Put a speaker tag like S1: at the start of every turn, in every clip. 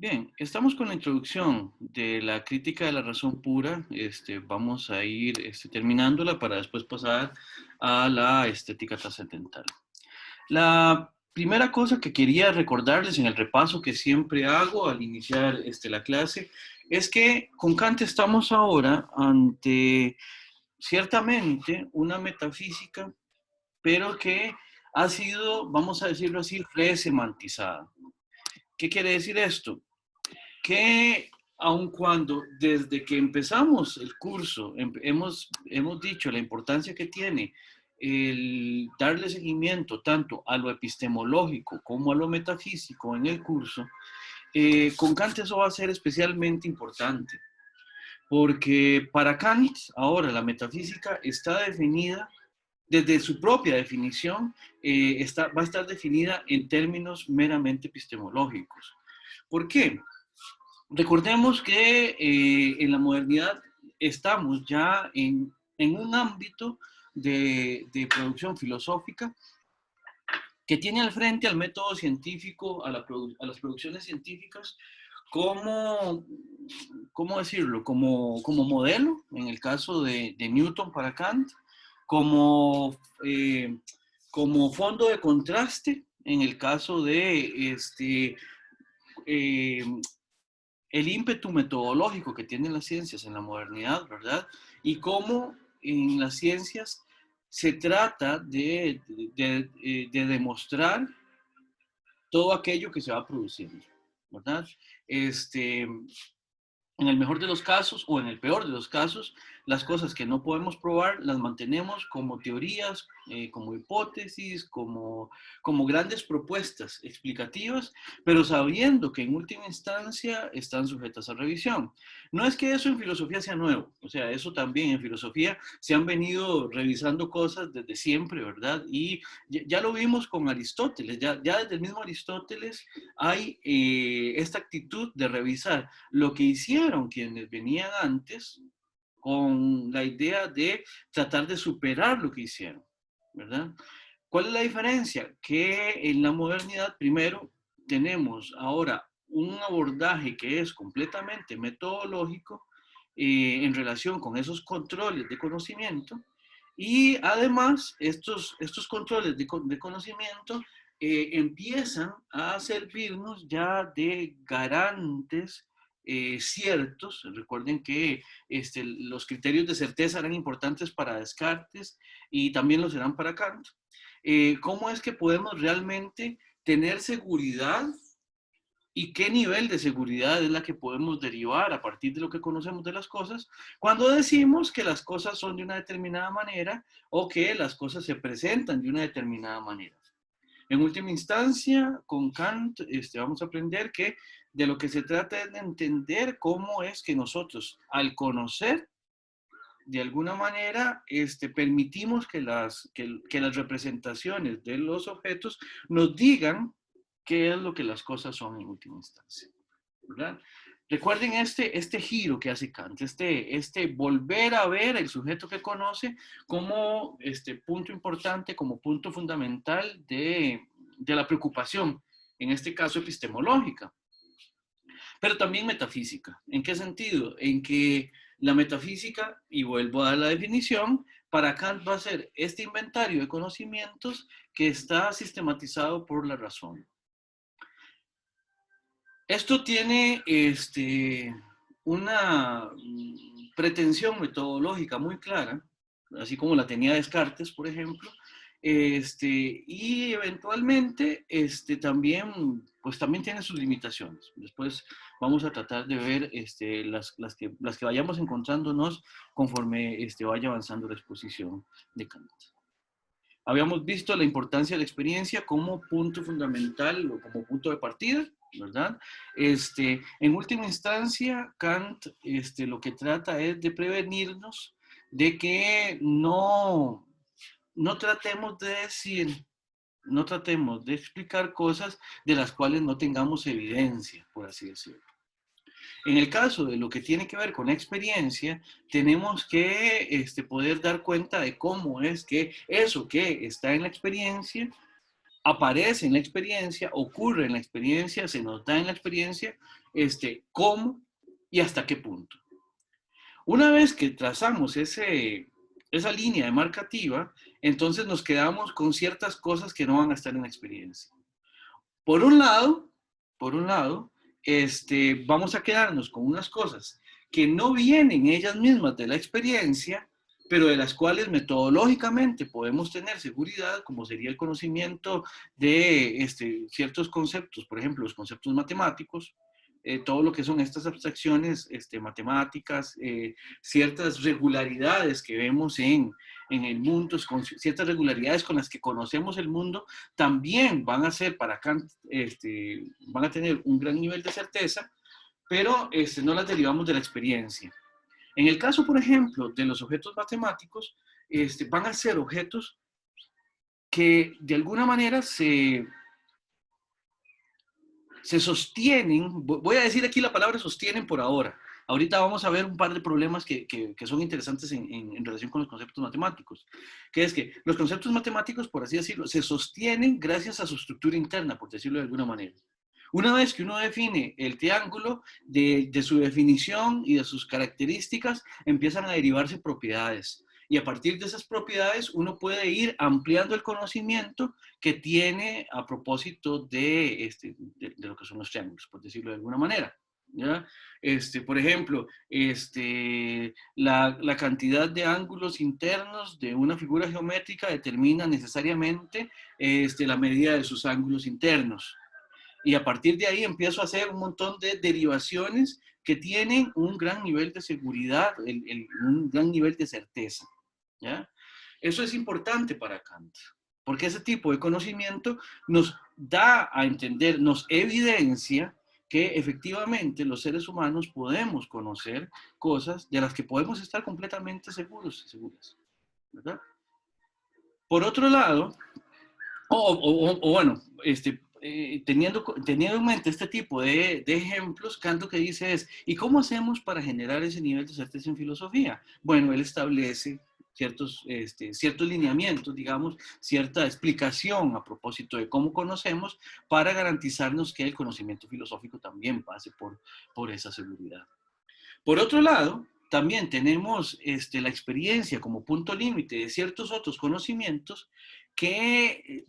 S1: Bien, estamos con la introducción de la crítica de la razón pura. Vamos a ir terminándola para después pasar a la estética trascendental. La primera cosa que quería recordarles en el repaso que siempre hago al iniciar la clase es que con Kant estamos ahora ante ciertamente una metafísica, pero que ha sido, vamos a decirlo así, resemantizada. ¿Qué quiere decir esto? Que aun cuando desde que empezamos el curso hemos dicho la importancia que tiene el darle seguimiento tanto a lo epistemológico como a lo metafísico en el curso, con Kant eso va a ser especialmente importante, porque para Kant ahora la metafísica está definida desde su propia definición, va a estar definida en términos meramente epistemológicos. ¿Por qué? Recordemos que en la modernidad estamos ya en un ámbito de producción filosófica que tiene al frente al método científico, a las producciones científicas, como, ¿cómo decirlo? Como modelo, en el caso de Newton para Kant, como, eh, como fondo de contraste, en el caso de eh, el ímpetu metodológico que tienen las ciencias en la modernidad, ¿verdad? Y cómo en las ciencias se trata de demostrar todo aquello que se va produciendo, ¿verdad? Este, en el mejor de los casos o en el peor de los casos, las cosas que no podemos probar las mantenemos como teorías, como hipótesis, como grandes propuestas explicativas, pero sabiendo que en última instancia están sujetas a revisión. No es que eso en filosofía sea nuevo, o sea, eso también en filosofía se han venido revisando cosas desde siempre, ¿verdad? Y ya lo vimos con Aristóteles, ya desde el mismo Aristóteles hay esta actitud de revisar lo que hicieron quienes venían antes con la idea de tratar de superar lo que hicieron, ¿verdad? ¿Cuál es la diferencia? Que en la modernidad, primero, tenemos ahora un abordaje que es completamente metodológico en relación con esos controles de conocimiento y además estos controles de conocimiento empiezan a servirnos ya de garantes ciertos. Recuerden que los criterios de certeza eran importantes para Descartes y también lo serán para Kant. ¿Cómo es que podemos realmente tener seguridad y qué nivel de seguridad es la que podemos derivar a partir de lo que conocemos de las cosas cuando decimos que las cosas son de una determinada manera o que las cosas se presentan de una determinada manera? En última instancia, con Kant vamos a aprender que de lo que se trata es de entender cómo es que nosotros, al conocer, de alguna manera, permitimos que las representaciones de los objetos nos digan qué es lo que las cosas son en última instancia, ¿verdad? Recuerden este giro que hace Kant, volver a ver el sujeto que conoce como punto importante, como punto fundamental de la preocupación, en este caso epistemológica, pero también metafísica. ¿En qué sentido? En que la metafísica, y vuelvo a dar la definición, para Kant va a ser este inventario de conocimientos que está sistematizado por la razón. Esto tiene una pretensión metodológica muy clara, así como la tenía Descartes, por ejemplo, y eventualmente también, pues también tiene sus limitaciones. Después vamos a tratar de ver las que vayamos encontrándonos conforme vaya avanzando la exposición de Kant. Habíamos visto la importancia de la experiencia como punto fundamental o como punto de partida, ¿verdad? En última instancia, Kant lo que trata es de prevenirnos de que no tratemos de decir, no tratemos de explicar cosas de las cuales no tengamos evidencia, por así decirlo. En el caso de lo que tiene que ver con experiencia, tenemos que poder dar cuenta de cómo es que eso que está en la experiencia aparece en la experiencia, ocurre en la experiencia, se nos da en la experiencia, cómo y hasta qué punto. Una vez que trazamos esa línea demarcativa, entonces nos quedamos con ciertas cosas que no van a estar en la experiencia. Por un lado, por un lado, vamos a quedarnos con unas cosas que no vienen ellas mismas de la experiencia, pero de las cuales metodológicamente podemos tener seguridad, como sería el conocimiento de ciertos conceptos, por ejemplo, los conceptos matemáticos, todo lo que son estas abstracciones matemáticas, ciertas regularidades que vemos en el mundo, con ciertas regularidades con las que conocemos el mundo, también van a ser para Kant, van a tener un gran nivel de certeza, pero no las derivamos de la experiencia. En el caso, por ejemplo, de los objetos matemáticos, van a ser objetos que de alguna manera se sostienen, voy a decir aquí la palabra sostienen por ahora. Ahorita vamos a ver un par de problemas que son interesantes en relación con los conceptos matemáticos, que es que los conceptos matemáticos, por así decirlo, se sostienen gracias a su estructura interna, por decirlo de alguna manera. Una vez que uno define el triángulo, de su definición y de sus características, empiezan a derivarse propiedades. Y a partir de esas propiedades, uno puede ir ampliando el conocimiento que tiene a propósito de lo que son los triángulos, por decirlo de alguna manera. ¿Ya? Por ejemplo, la cantidad de ángulos internos de una figura geométrica determina necesariamente la medida de sus ángulos internos. Y a partir de ahí empiezo a hacer un montón de derivaciones que tienen un gran nivel de seguridad, un gran nivel de certeza. ¿Ya? Eso es importante para Kant, porque ese tipo de conocimiento nos da a entender, nos evidencia que efectivamente los seres humanos podemos conocer cosas de las que podemos estar completamente seguros y seguras. ¿Verdad? Por otro lado, bueno, teniendo en mente este tipo de ejemplos, Kant lo que dice es, ¿y cómo hacemos para generar ese nivel de certeza en filosofía? Bueno, él establece ciertos lineamientos, digamos, cierta explicación a propósito de cómo conocemos para garantizarnos que el conocimiento filosófico también pase por esa seguridad. Por otro lado, también tenemos la experiencia como punto límite de ciertos otros conocimientos que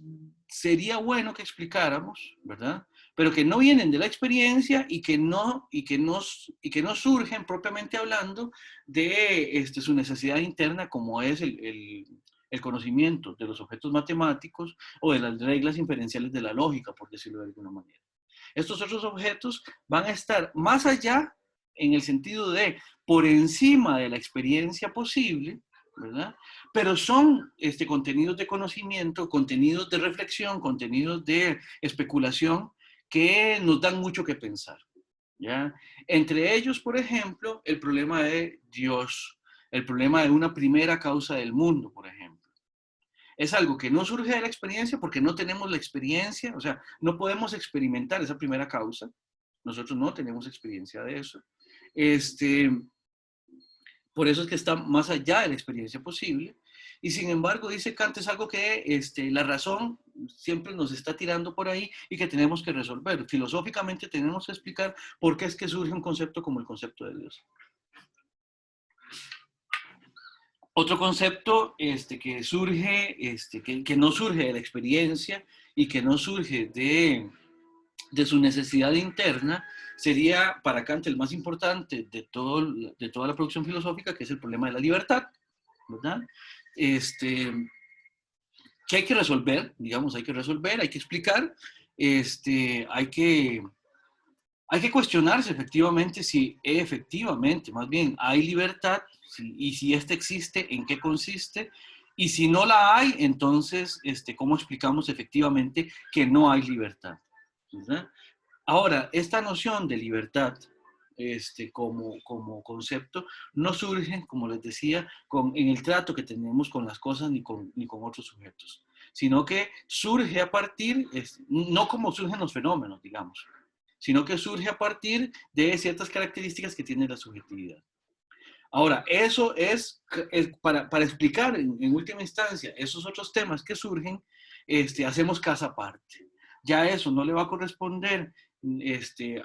S1: sería bueno que explicáramos, ¿verdad? Pero que no vienen de la experiencia y que no surgen propiamente hablando de su necesidad interna, como es el conocimiento de los objetos matemáticos o de las reglas inferenciales de la lógica, por decirlo de alguna manera. Estos otros objetos van a estar más allá en el sentido de por encima de la experiencia posible, ¿verdad? Pero son contenidos de conocimiento, contenidos de reflexión, contenidos de especulación que nos dan mucho que pensar, ¿ya? Entre ellos, por ejemplo, el problema de Dios, el problema de una primera causa del mundo, por ejemplo. Es algo que no surge de la experiencia porque no tenemos la experiencia, o sea, no podemos experimentar esa primera causa. Nosotros no tenemos experiencia de eso. Por eso es que está más allá de la experiencia posible. Y sin embargo, dice Kant, es algo que la razón siempre nos está tirando por ahí y que tenemos que resolver. Filosóficamente tenemos que explicar por qué es que surge un concepto como el concepto de Dios. Otro concepto que surge, que no surge de la experiencia y que no surge de su necesidad interna, sería para Kant el más importante de toda la producción filosófica, que es el problema de la libertad, ¿verdad? Que hay que resolver, digamos, hay que explicar, hay que cuestionarse efectivamente si efectivamente, más bien, hay libertad y si esta existe, en qué consiste, y si no la hay, entonces, ¿cómo explicamos efectivamente que no hay libertad? ¿Verdad? Ahora, esta noción de libertad como concepto no surge, como les decía, en el trato que tenemos con las cosas ni con otros sujetos, sino que surge a partir, no como surgen los fenómenos, digamos, sino que surge a partir de ciertas características que tiene la subjetividad. Ahora, eso es para explicar en última instancia esos otros temas que surgen, hacemos casa aparte. Ya eso no le va a corresponder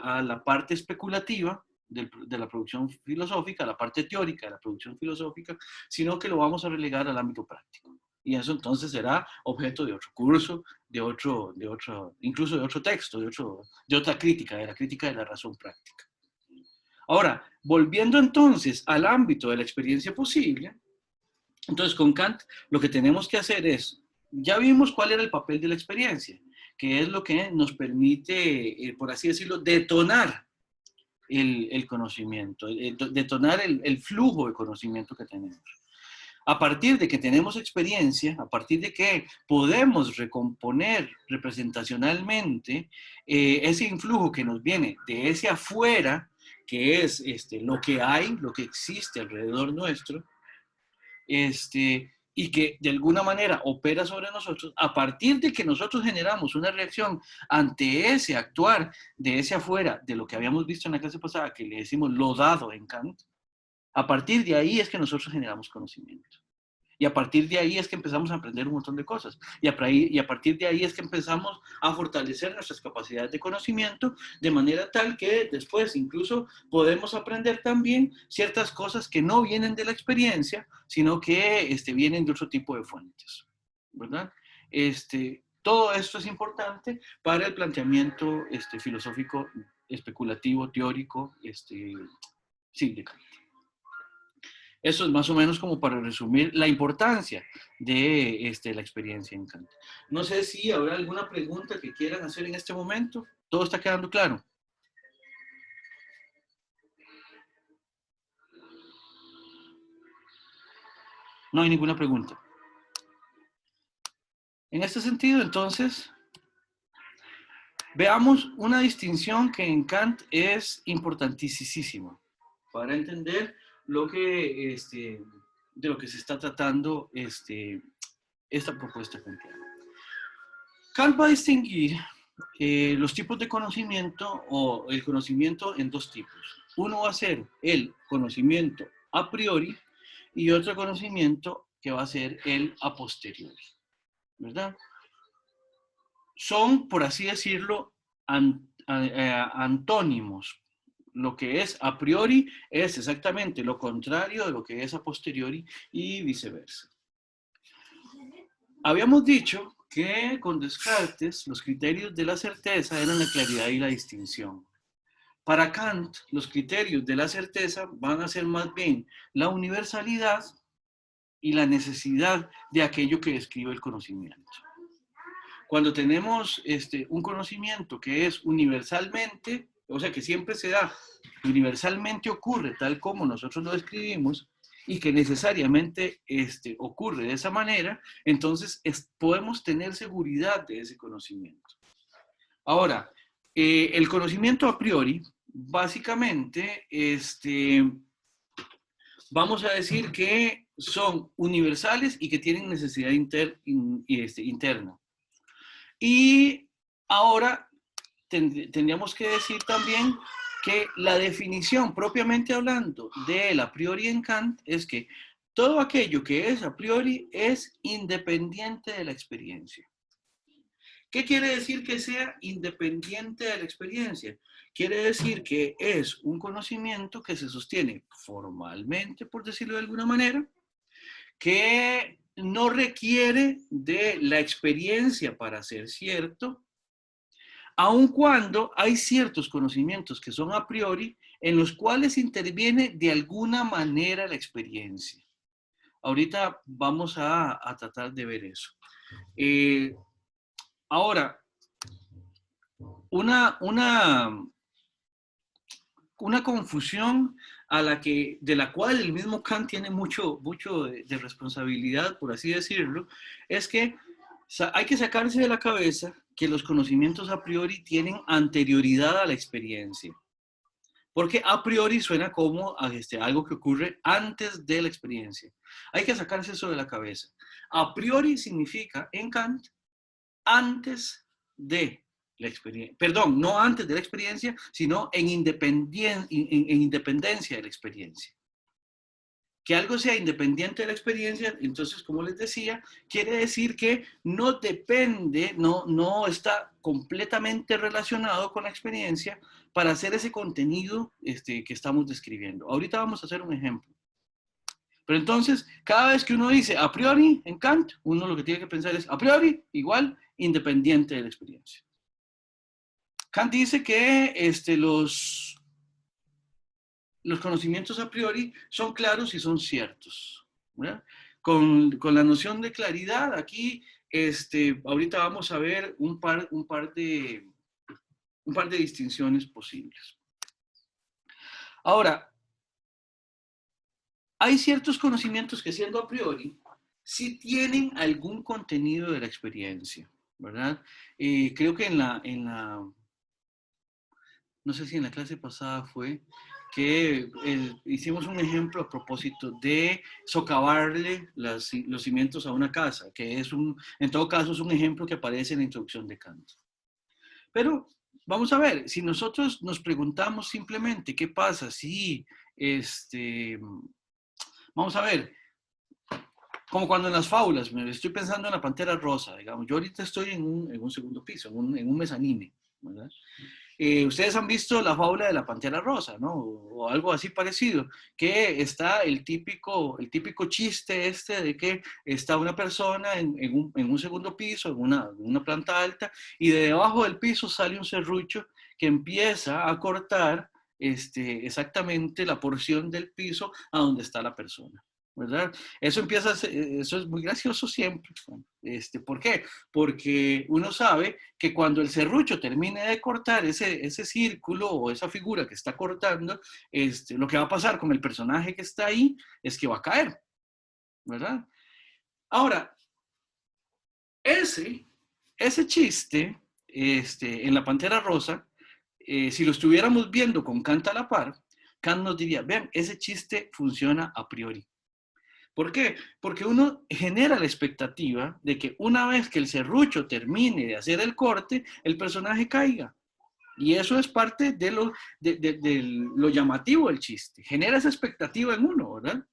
S1: a la parte especulativa de la producción filosófica, a la parte teórica de la producción filosófica, sino que lo vamos a relegar al ámbito práctico. Y eso entonces será objeto de otro curso, incluso de otro texto, de otra crítica, de la crítica de la razón práctica. Ahora, volviendo entonces al ámbito de la experiencia posible, entonces con Kant lo que tenemos que hacer es, ya vimos cuál era el papel de la experiencia, que es lo que nos permite, por así decirlo, detonar el conocimiento, detonar el flujo de conocimiento que tenemos. A partir de que tenemos experiencia, a partir de que podemos recomponer representacionalmente ese influjo que nos viene de ese afuera, que es lo que hay, lo que existe alrededor nuestro, y que de alguna manera opera sobre nosotros, a partir de que nosotros generamos una reacción ante ese actuar de ese afuera, de lo que habíamos visto en la clase pasada, que le decimos lo dado en Kant, a partir de ahí es que nosotros generamos conocimiento. Y a partir de ahí es que empezamos a aprender un montón de cosas. Y a partir de ahí es que empezamos a fortalecer nuestras capacidades de conocimiento de manera tal que después incluso podemos aprender también ciertas cosas que no vienen de la experiencia, sino que vienen de otro tipo de fuentes. ¿Verdad? Todo esto es importante para el planteamiento filosófico, especulativo, teórico, sí, de Kant. Eso es más o menos como para resumir la importancia de la experiencia en Kant. No sé si habrá alguna pregunta que quieran hacer en este momento. ¿Todo está quedando claro? No hay ninguna pregunta. En este sentido, entonces, veamos una distinción que en Kant es importantísima para entender lo que, de lo que se está tratando esta propuesta kantiana. Kant va a distinguir los tipos de conocimiento o el conocimiento en dos tipos. Uno va a ser el conocimiento a priori y otro conocimiento que va a ser el a posteriori, ¿verdad? Son, por así decirlo, antónimos. Lo que es a priori es exactamente lo contrario de lo que es a posteriori y viceversa. Habíamos dicho que con Descartes los criterios de la certeza eran la claridad y la distinción. Para Kant, los criterios de la certeza van a ser más bien la universalidad y la necesidad de aquello que describe el conocimiento. Cuando tenemos un conocimiento que es universalmente, o sea, que siempre se da, universalmente ocurre tal como nosotros lo describimos, y que necesariamente ocurre de esa manera, entonces podemos tener seguridad de ese conocimiento. Ahora, el conocimiento a priori, básicamente, vamos a decir que son universales y que tienen necesidad interna. Y ahora tendríamos que decir también que la definición propiamente hablando del a priori en Kant es que todo aquello que es a priori es independiente de la experiencia. ¿Qué quiere decir que sea independiente de la experiencia? Quiere decir que es un conocimiento que se sostiene formalmente, por decirlo de alguna manera, que no requiere de la experiencia para ser cierto, aun cuando hay ciertos conocimientos que son a priori en los cuales interviene de alguna manera la experiencia. Ahorita vamos a tratar de ver eso. Ahora, una confusión de la cual el mismo Kant tiene mucho de responsabilidad, por así decirlo, es que hay que sacarse de la cabeza que los conocimientos a priori tienen anterioridad a la experiencia. Porque a priori suena como algo que ocurre antes de la experiencia. Hay que sacarse eso de la cabeza. A priori significa, en Kant, antes de la experiencia. Perdón, no antes de la experiencia, sino en independencia de la experiencia. Que algo sea independiente de la experiencia, entonces, como les decía, quiere decir que no depende, no está completamente relacionado con la experiencia para hacer ese contenido que estamos describiendo. Ahorita vamos a hacer un ejemplo. Pero entonces, cada vez que uno dice a priori en Kant, uno lo que tiene que pensar es a priori igual independiente de la experiencia. Kant dice que los conocimientos a priori son claros y son ciertos. Con la noción de claridad, aquí, ahorita vamos a ver un par de distinciones posibles. Ahora, hay ciertos conocimientos que siendo a priori, sí tienen algún contenido de la experiencia, ¿verdad? Creo que no sé si en la clase pasada fue, que hicimos un ejemplo a propósito de socavarle los cimientos a una casa, que en todo caso es un ejemplo que aparece en la introducción de Kant. Pero vamos a ver, si nosotros nos preguntamos simplemente qué pasa si, vamos a ver, como cuando en las fábulas, me estoy pensando en la pantera rosa, digamos, yo ahorita estoy en un segundo piso, en un mezanine, ¿verdad? Ustedes han visto la fábula de la pantera rosa, ¿no? O algo así parecido, que está el típico chiste de que está una persona en un segundo piso, en una planta alta, y de debajo del piso sale un serrucho que empieza a cortar exactamente la porción del piso a donde está la persona. ¿Verdad? Eso es muy gracioso siempre. ¿Por qué? Porque uno sabe que cuando el serrucho termine de cortar ese círculo o esa figura que está cortando, lo que va a pasar con el personaje que está ahí es que va a caer, ¿verdad? Ahora, ese chiste en la Pantera Rosa, si lo estuviéramos viendo con Kant a la par, Kant nos diría, vean, ese chiste funciona a priori. ¿Por qué? Porque uno genera la expectativa de que una vez que el serrucho termine de hacer el corte, el personaje caiga. Y eso es parte de lo llamativo del chiste. Genera esa expectativa en uno, ¿verdad?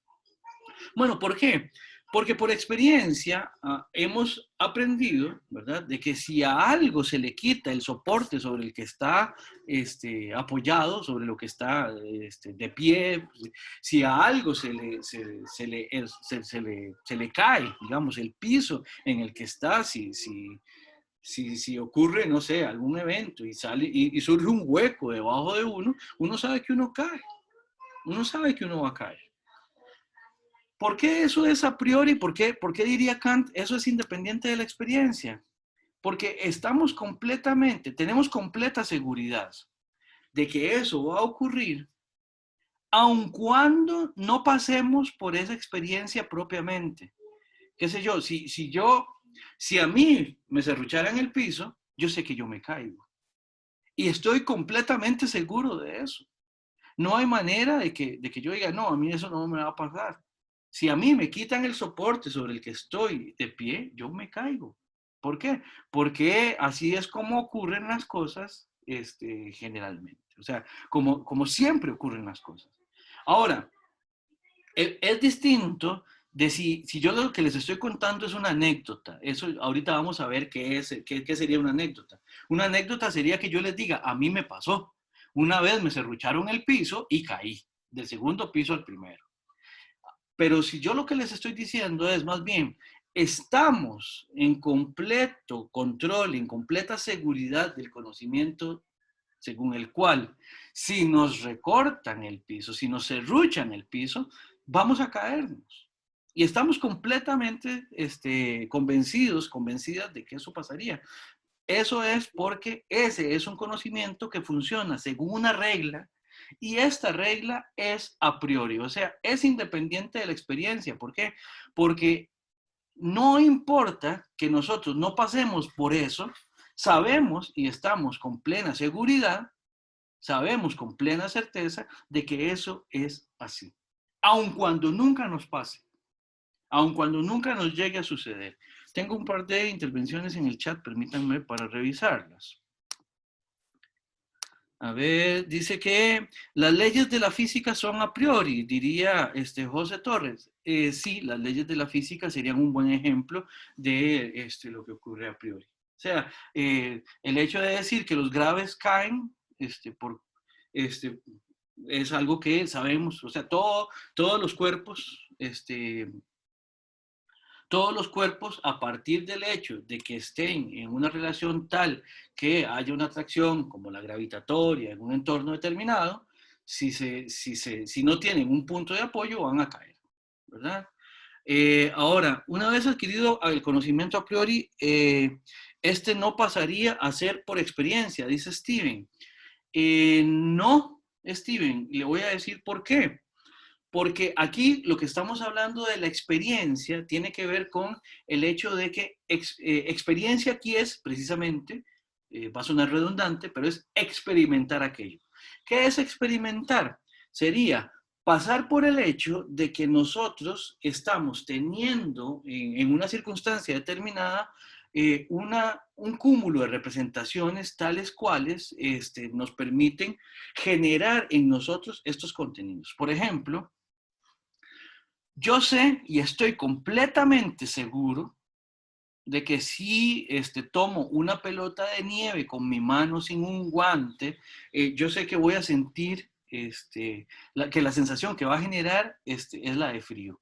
S1: Bueno, ¿por qué? Porque por experiencia hemos aprendido, ¿verdad?, de que si a algo se le quita el soporte sobre el que está apoyado, sobre lo que está de pie, si a algo se le cae, digamos, el piso en el que está, si ocurre, no sé, algún evento y surge un hueco debajo de uno sabe que uno cae, uno sabe que uno va a caer. ¿Por qué eso es a priori? ¿Por qué diría Kant eso es independiente de la experiencia? Porque tenemos completa seguridad de que eso va a ocurrir aun cuando no pasemos por esa experiencia propiamente. ¿Qué sé yo? Si a mí me serrucharan el piso, yo sé que yo me caigo. Y estoy completamente seguro de eso. No hay manera de que yo diga, no, a mí eso no me va a pasar. Si a mí me quitan el soporte sobre el que estoy de pie, yo me caigo. ¿Por qué? Porque así es como ocurren las cosas generalmente. O sea, como siempre ocurren las cosas. Ahora, es distinto de si yo lo que les estoy contando es una anécdota. Eso ahorita vamos a ver qué sería una anécdota. Una anécdota sería que yo les diga, a mí me pasó. Una vez me serrucharon el piso y caí del segundo piso al primero. Pero si yo lo que les estoy diciendo es más bien, estamos en completo control, en completa seguridad del conocimiento según el cual si nos recortan el piso, si nos serruchan el piso, vamos a caernos. Y estamos completamente convencidas de que eso pasaría. Eso es porque ese es un conocimiento que funciona según una regla y esta regla es a priori, o sea, es independiente de la experiencia. ¿Por qué? Porque no importa que nosotros no pasemos por eso, sabemos y estamos con plena seguridad, sabemos con plena certeza de que eso es así, aun cuando nunca nos pase, aun cuando nunca nos llegue a suceder. Tengo un par de intervenciones en el chat, permítanme para revisarlas. A ver, dice que las leyes de la física son a priori, diría José Torres. Sí, las leyes de la física serían un buen ejemplo de lo que ocurre a priori. O sea, el hecho de decir que los graves caen este, es algo que sabemos. O sea, todos los cuerpos todos los cuerpos, a partir del hecho de que estén en una relación tal que haya una atracción como la gravitatoria en un entorno determinado, si no tienen un punto de apoyo van a caer, ¿verdad? Ahora, una vez adquirido el conocimiento a priori, este no pasaría a ser por experiencia, dice Steven. No, Steven, le voy a decir por qué. Porque aquí lo que estamos hablando de la experiencia tiene que ver con el hecho de que experiencia aquí es precisamente, va a sonar redundante, pero es experimentar aquello. ¿Qué es experimentar? Sería pasar por el hecho de que nosotros estamos teniendo en una circunstancia determinada un cúmulo de representaciones tales cuales nos permiten generar en nosotros estos contenidos. Por ejemplo, yo sé y estoy completamente seguro de que si tomo una pelota de nieve con mi mano sin un guante, yo sé que voy a sentir que la sensación que va a generar es la de frío.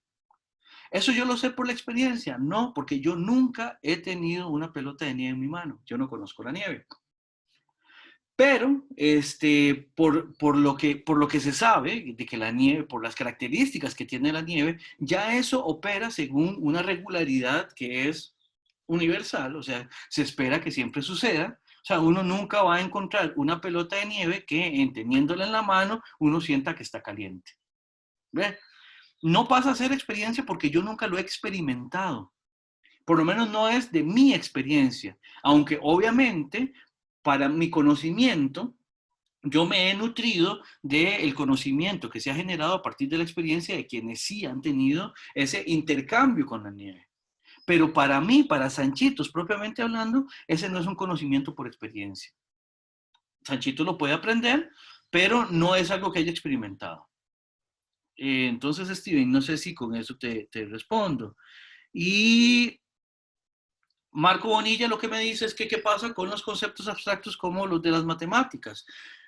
S1: ¿Eso yo lo sé por la experiencia? No, porque yo nunca he tenido una pelota de nieve en mi mano. Yo no conozco la nieve. Pero por lo que se sabe de que la nieve, por las características que tiene la nieve, ya eso opera según una regularidad que es universal, o sea, se espera que siempre suceda. O sea, uno nunca va a encontrar una pelota de nieve que, teniéndola en la mano, uno sienta que está caliente. ¿Ve? No pasa a ser experiencia porque yo nunca lo he experimentado. Por lo menos no es de mi experiencia, aunque obviamente para mi conocimiento yo me he nutrido del conocimiento que se ha generado a partir de la experiencia de quienes sí han tenido ese intercambio con la nieve. Pero para mí, para Sanchitos propiamente hablando, ese no es un conocimiento por experiencia. Sanchito lo puede aprender, pero no es algo que haya experimentado. Entonces, Steven, no sé si con eso te respondo. Y Marco Bonilla lo que me dice es que qué pasa con los conceptos abstractos como los de las matemáticas.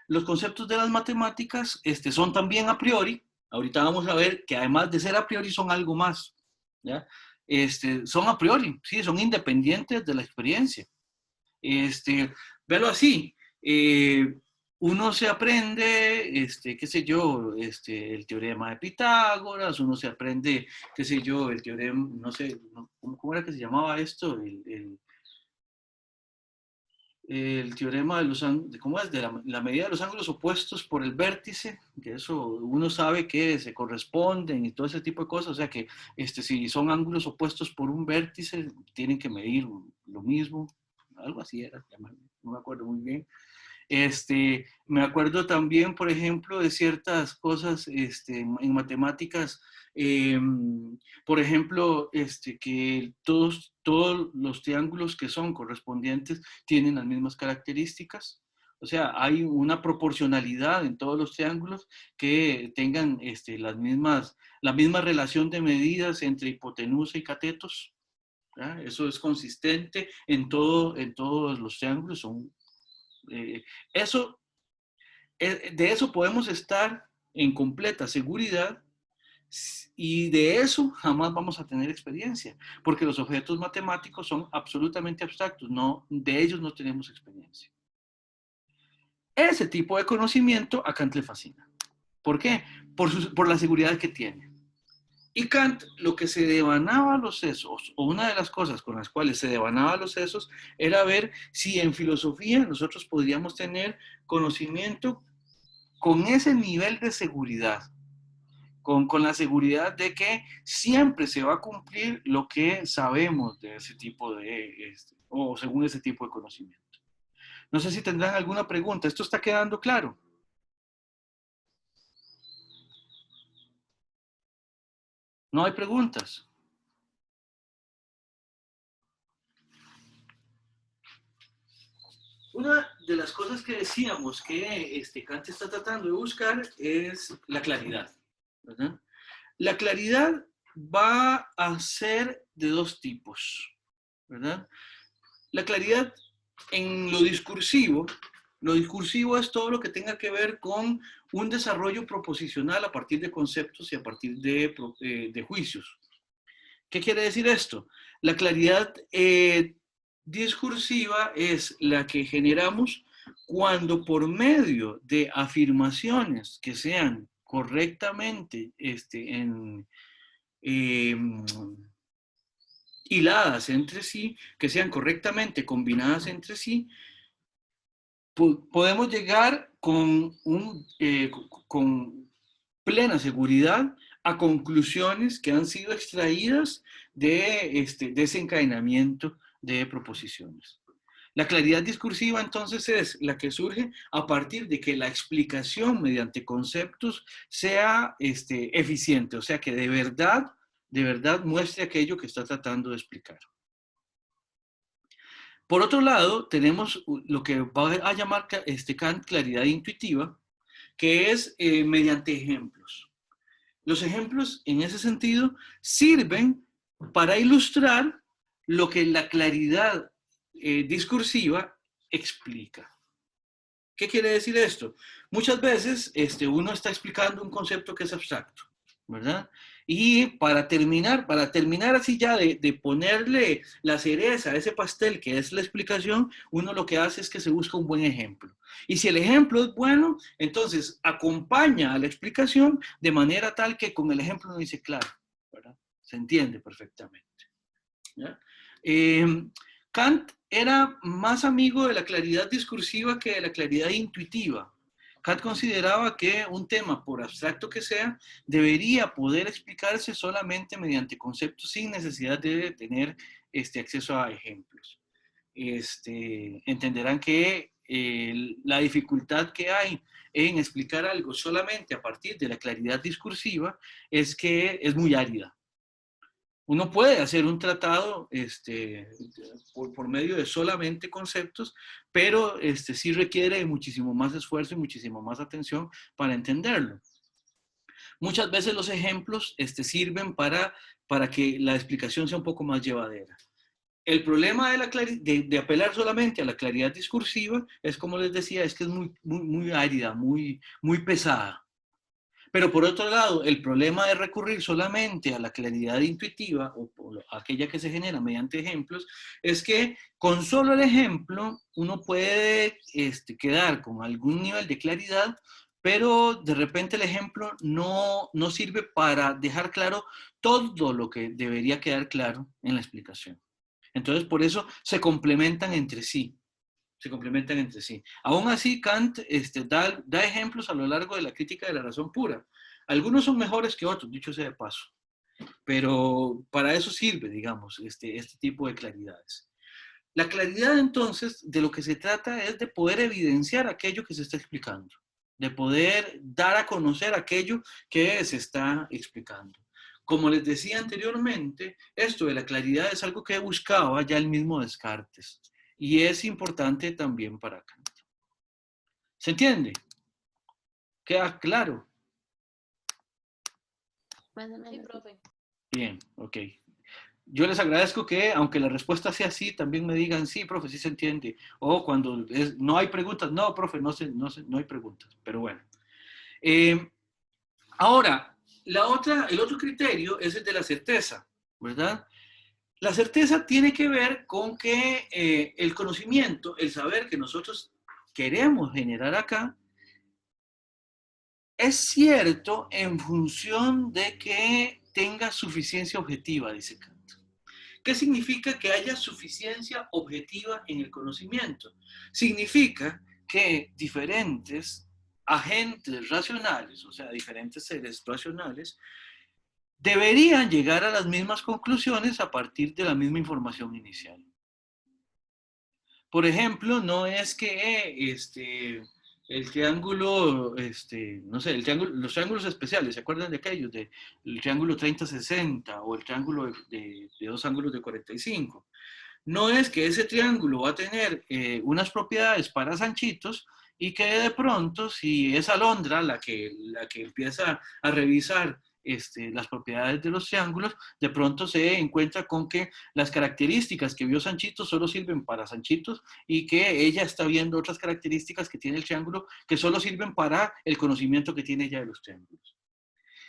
S1: Los conceptos de las matemáticas son también a priori. Ahorita vamos a ver que además de ser a priori son algo más. ¿Ya? Son a priori, sí, son independientes de la experiencia. Véalo así. Uno se aprende, qué sé yo, el teorema de Pitágoras, uno se aprende, qué sé yo, el teorema, no sé, ¿cómo era que se llamaba esto? El teorema de los ¿cómo es? De la medida de los ángulos opuestos por el vértice, que eso uno sabe que se corresponden y todo ese tipo de cosas, o sea que si son ángulos opuestos por un vértice, tienen que medir lo mismo, algo así era, no me acuerdo muy bien. Me acuerdo también, por ejemplo, de ciertas cosas en matemáticas, eh, por ejemplo, que todos los triángulos que son correspondientes tienen las mismas características. O sea, hay una proporcionalidad en todos los triángulos que tengan la misma relación de medidas entre hipotenusa y catetos. ¿Ya? Eso es consistente en todos los triángulos. Eh, eso de eso podemos estar en completa seguridad y de eso jamás vamos a tener experiencia, porque los objetos matemáticos son absolutamente abstractos, no, de ellos no tenemos experiencia. Ese tipo de conocimiento a Kant le fascina. ¿Por qué? Por la seguridad que tiene. Y Kant lo que se devanaba a los sesos, o una de las cosas con las cuales se devanaba a los sesos, era ver si en filosofía nosotros podríamos tener conocimiento con ese nivel de seguridad, con la seguridad de que siempre se va a cumplir lo que sabemos de ese tipo o según ese tipo de conocimiento. No sé si tendrán alguna pregunta. ¿Esto está quedando claro? No hay preguntas. Una de las cosas que decíamos que Kant está tratando de buscar es la claridad, ¿verdad? La claridad va a ser de dos tipos, ¿verdad? La claridad en lo discursivo es todo lo que tenga que ver con un desarrollo proposicional a partir de conceptos y a partir de juicios. ¿Qué quiere decir esto? La claridad discursiva es la que generamos cuando por medio de afirmaciones que sean correctamente eh, hiladas entre sí, que sean correctamente combinadas entre sí, podemos llegar con plena seguridad a conclusiones que han sido extraídas de este desencadenamiento de proposiciones. La claridad discursiva entonces es la que surge a partir de que la explicación mediante conceptos sea eficiente, o sea que de verdad muestre aquello que está tratando de explicar. Por otro lado, tenemos lo que va a llamar Kant claridad intuitiva, que es mediante ejemplos. Los ejemplos, en ese sentido, sirven para ilustrar lo que la claridad discursiva explica. ¿Qué quiere decir esto? Muchas veces uno está explicando un concepto que es abstracto, ¿verdad? Y para terminar así ya de ponerle la cereza a ese pastel que es la explicación, uno lo que hace es que se busca un buen ejemplo. Y si el ejemplo es bueno, entonces acompaña a la explicación de manera tal que con el ejemplo uno dice, claro, ¿verdad? Se entiende perfectamente. ¿Ya? Kant era más amigo de la claridad discursiva que de la claridad intuitiva. Kant consideraba que un tema, por abstracto que sea, debería poder explicarse solamente mediante conceptos sin necesidad de tener acceso a ejemplos. Entenderán que la dificultad que hay en explicar algo solamente a partir de la claridad discursiva es que es muy árida. Uno puede hacer un tratado por medio de solamente conceptos, pero sí requiere muchísimo más esfuerzo y muchísimo más atención para entenderlo. Muchas veces los ejemplos sirven para que la explicación sea un poco más llevadera. El problema de apelar solamente a la claridad discursiva es, como les decía, es que es muy árida, muy pesada. Pero por otro lado, el problema de recurrir solamente a la claridad intuitiva o aquella que se genera mediante ejemplos es que con solo el ejemplo uno puede quedar con algún nivel de claridad, pero de repente el ejemplo no sirve para dejar claro todo lo que debería quedar claro en la explicación. Entonces, por eso se complementan entre sí. Se complementan entre sí. Aún así, Kant da ejemplos a lo largo de la crítica de la razón pura. Algunos son mejores que otros, dicho sea de paso, pero para eso sirve, digamos, este tipo de claridades. La claridad, entonces, de lo que se trata es de poder evidenciar aquello que se está explicando, de poder dar a conocer aquello que se está explicando. Como les decía anteriormente, esto de la claridad es algo que buscaba ya el mismo Descartes y es importante también para Kant. ¿Se entiende? ¿Queda claro?
S2: Sí, profe.
S1: Bien, ok. Yo les agradezco que, aunque la respuesta sea sí, también me digan sí, profe, sí se entiende. O cuando no hay preguntas, no, profe, no hay preguntas. Pero bueno. Ahora, el otro criterio es el de la certeza, ¿verdad? La certeza tiene que ver con que el conocimiento, el saber que nosotros queremos generar acá, es cierto en función de que tenga suficiencia objetiva, dice Kant. ¿Qué significa que haya suficiencia objetiva en el conocimiento? Significa que diferentes agentes racionales, o sea, diferentes seres racionales, deberían llegar a las mismas conclusiones a partir de la misma información inicial. Por ejemplo, no es que el triángulo, no sé, los triángulos especiales, ¿se acuerdan de aquellos? El triángulo 30-60 o el triángulo de dos ángulos de 45. no es que ese triángulo va a tener unas propiedades para Sanchitos y que de pronto, si es Alondra la que empieza a revisar las propiedades de los triángulos, de pronto se encuentra con que las características que vio Sanchitos solo sirven para Sanchitos y que ella está viendo otras características que tiene el triángulo que solo sirven para el conocimiento que tiene ella de los triángulos.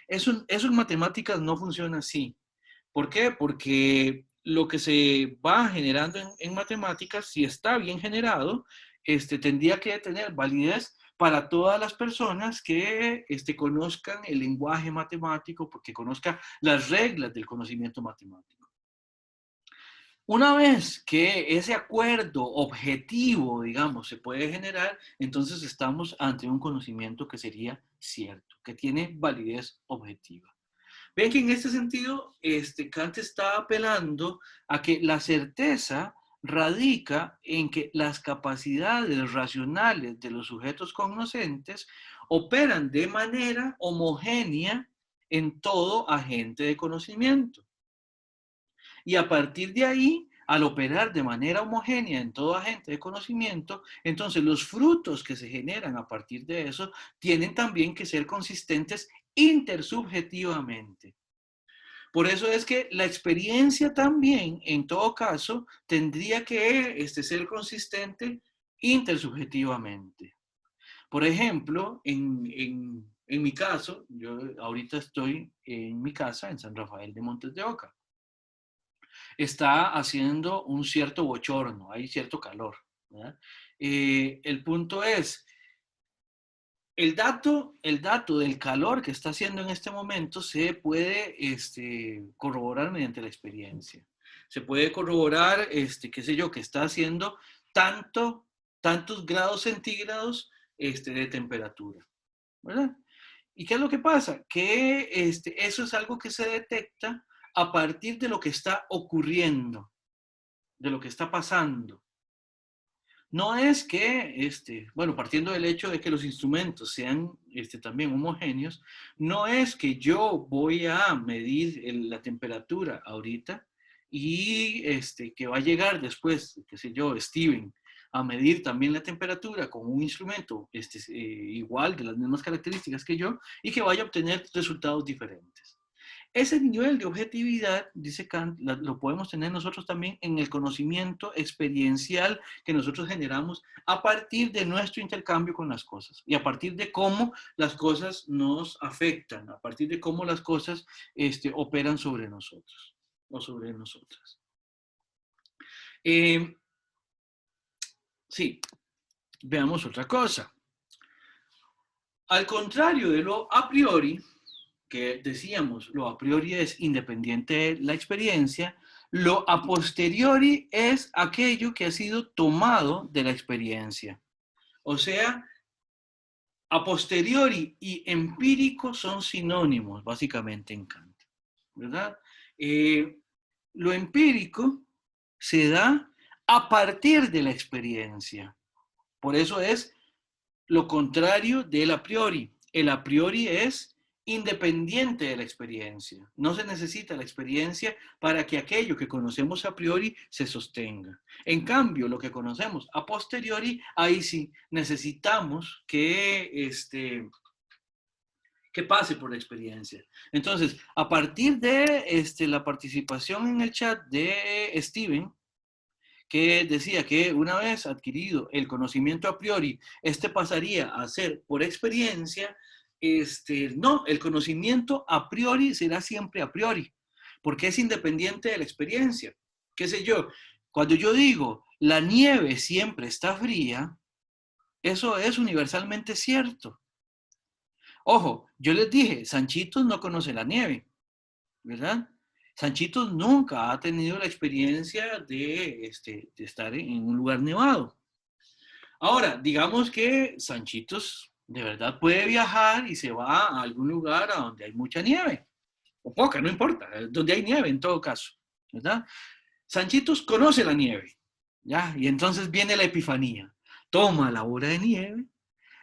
S1: Eso en matemáticas no funciona así. ¿Por qué? Porque lo que se va generando en matemáticas, si está bien generado, tendría que tener validez para todas las personas que conozcan el lenguaje matemático, porque conozcan las reglas del conocimiento matemático. Una vez que ese acuerdo objetivo, digamos, se puede generar, entonces estamos ante un conocimiento que sería cierto, que tiene validez objetiva. Ven que en este sentido, Kant está apelando a que la certeza radica en que las capacidades racionales de los sujetos cognoscentes operan de manera homogénea en todo agente de conocimiento. Y a partir de ahí, al operar de manera homogénea en todo agente de conocimiento, entonces los frutos que se generan a partir de eso tienen también que ser consistentes intersubjetivamente. Por eso es que la experiencia también, en todo caso, tendría que ser consistente intersubjetivamente. Por ejemplo, en mi caso, yo ahorita estoy en mi casa en San Rafael de Montes de Oca. Está haciendo un cierto bochorno, hay cierto calor, ¿verdad? El punto es, el dato del calor que está haciendo en este momento se puede corroborar mediante la experiencia. Se puede corroborar, qué sé yo, que está haciendo tantos grados centígrados de temperatura, ¿verdad? ¿Y qué es lo que pasa? Que eso es algo que se detecta a partir de lo que está ocurriendo, de lo que está pasando. No es que, bueno, partiendo del hecho de que los instrumentos sean también homogéneos, no es que yo voy a medir la temperatura ahorita y que va a llegar después, qué sé yo, Steven, a medir también la temperatura con un instrumento igual, de las mismas características que yo, y que vaya a obtener resultados diferentes. Ese nivel de objetividad, dice Kant, lo podemos tener nosotros también en el conocimiento experiencial que nosotros generamos a partir de nuestro intercambio con las cosas y a partir de cómo las cosas nos afectan, a partir de cómo las cosas operan sobre nosotros o sobre nosotras. Sí, veamos otra cosa. Al contrario de lo a priori, que decíamos, lo a priori es independiente de la experiencia, lo a posteriori es aquello que ha sido tomado de la experiencia. O sea, a posteriori y empírico son sinónimos, básicamente en Kant, ¿verdad? Lo empírico se da a partir de la experiencia. Por eso es lo contrario del a priori. El a priori es independiente de la experiencia. No se necesita la experiencia para que aquello que conocemos a priori se sostenga. En cambio, lo que conocemos a posteriori, ahí sí necesitamos que pase por la experiencia. Entonces, a partir de la participación en el chat de Steven, que decía que una vez adquirido el conocimiento a priori, pasaría a ser por experiencia, no, el conocimiento a priori será siempre a priori, porque es independiente de la experiencia. ¿Qué sé yo? Cuando yo digo, la nieve siempre está fría, eso es universalmente cierto. Ojo, yo les dije, Sanchitos no conoce la nieve, ¿verdad? Sanchitos nunca ha tenido la experiencia de estar en un lugar nevado. Ahora, digamos que Sanchitos de verdad puede viajar y se va a algún lugar a donde hay mucha nieve, o poca, no importa, donde hay nieve en todo caso, ¿verdad? Sanchitos conoce la nieve, ¿ya? Y entonces viene la epifanía. Toma la bola de nieve